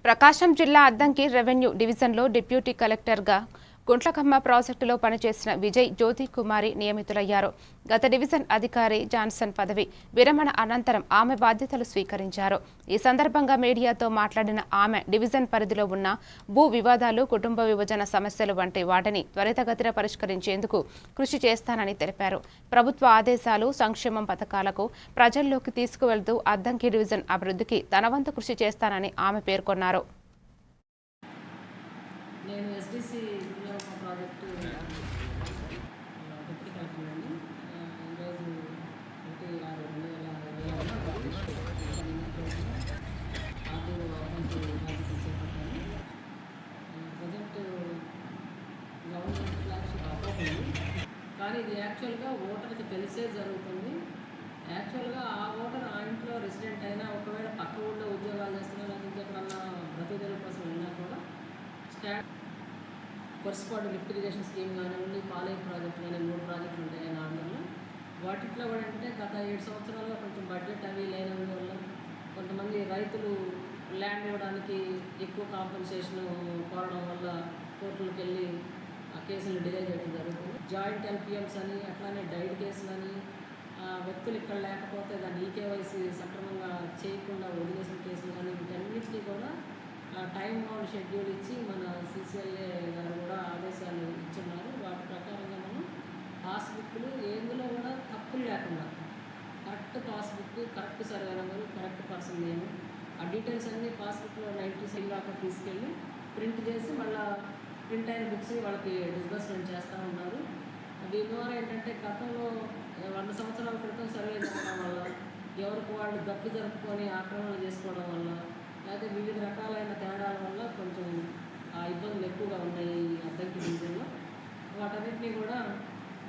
ప్రకాశం జిల్లా అద్దంకి రెవెన్యూ డివిజన్లో డిప్యూటీ కలెక్టర్గా గుంట్లకమ్మ ప్రాజెక్టులో పనిచేసిన విజయ్ జ్యోతి కుమారి నియమితులయ్యారు. గత డివిజన్ అధికారి జాన్సన్ పదవి విరమణ అనంతరం ఆమె బాధ్యతలు స్వీకరించారు. ఈ సందర్భంగా మీడియాతో మాట్లాడిన ఆమె డివిజన్ పరిధిలో ఉన్న భూ వివాదాలు, కుటుంబ విభజన సమస్యలు వంటి వాటిని త్వరితగతిన పరిష్కరించేందుకు కృషి చేస్తానని తెలిపారు. ప్రభుత్వ ఆదేశాలు, సంక్షేమం పథకాలకు ప్రజల్లోకి తీసుకువెళ్తూ అద్దంకి డివిజన్ అభివృద్ధికి తన వంతు కృషి చేస్తానని ఆమె పేర్కొన్నారు. నేను ఎస్డిసి ప్రాజెక్టు డిప్యూటీ కలెక్టర్ అండి. ఈరోజు 1/6/2026 ఆర్టీఓ బాధ్యతలు చేపట్టాను. ప్రజెంట్ గవర్నమెంట్ ఫ్లాగ్షిప్ అవుతుంది, కానీ ఇది యాక్చువల్గా ఓటర్కి తెలిసే జరుగుతుంది. యాక్చువల్గా ఆ ఓటర్ ఆ ఇంట్లో రెసిడెంట్ అయినా, ఒకవేళ పక్క ఊళ్ళో ఉద్యోగాలు చేస్తున్నా, లేకపోతే ఎక్కడన్నా బ్రతుకుదెరువు కోసం వెళ్ళినా కూడా కొర్స్పాడు లిఫ్ట్ ఇరిగేషన్ స్కీమ్ కానివ్వండి, పాలయ ప్రాజెక్టు కానీ 3 ప్రాజెక్టులు ఉంటాయి నార్మల్గా. వాటిట్లో కూడా అంటే గత 7 సంవత్సరాలుగా కొంచెం బడ్జెట్ అవి లేనందువల్ల కొంతమంది రైతులు ల్యాండ్ ఇవ్వడానికి ఎక్కువ కాంపెన్సేషన్ కోరడం వల్ల కోర్టులకు వెళ్ళి ఆ కేసులు డిలే చేయడం జరుగుతుంది. జాయింట్ ఎల్పిఎంస్ అని, అట్లానే డైడ్ కేసులు అని, వ్యక్తులు ఇక్కడ లేకపోతే దాన్ని ఈకేవైసీ సక్రమంగా చేయకుండా వదిలేసిన కేసులు కానీ, వీటన్నిటికీ కూడా టైం బౌండ్ షెడ్యూల్ ఇచ్చి మన సిసిఎల్ఏ గారు కూడా ఆదేశాలు ఇచ్చున్నారు. వాటి ప్రకారంగా మనం పాస్బుక్లు ఎందులో కూడా తప్పులు లేకుండా correct passbook, correct survey number, correct person name, ఆ డీటెయిల్స్ అన్నీ పాస్బుక్లో 90 దాకా తీసుకెళ్ళి ప్రింట్ చేసి మళ్ళీ ప్రింట్ అయిన బుక్స్ వాళ్ళకి డిస్బర్స్మెంట్ చేస్తూ ఉన్నారు. దీని ద్వారా ఏంటంటే గతంలో 100 సంవత్సరాల క్రితం సర్వే జరగడం వల్ల, ఎవరికి వాళ్ళు గప్పు జరుపుకొని ఆక్రమణ చేసుకోవడం వల్ల, లేకపోతే వివిధ రకాలైన తేడాల వల్ల కొంచెం ఇబ్బందులు ఎక్కువగా ఉన్నాయి అద్దంకి డివిజన్లో. వాటన్నిటినీ కూడా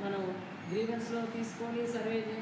మనం గ్రీవెన్స్లో తీసుకొని సర్వే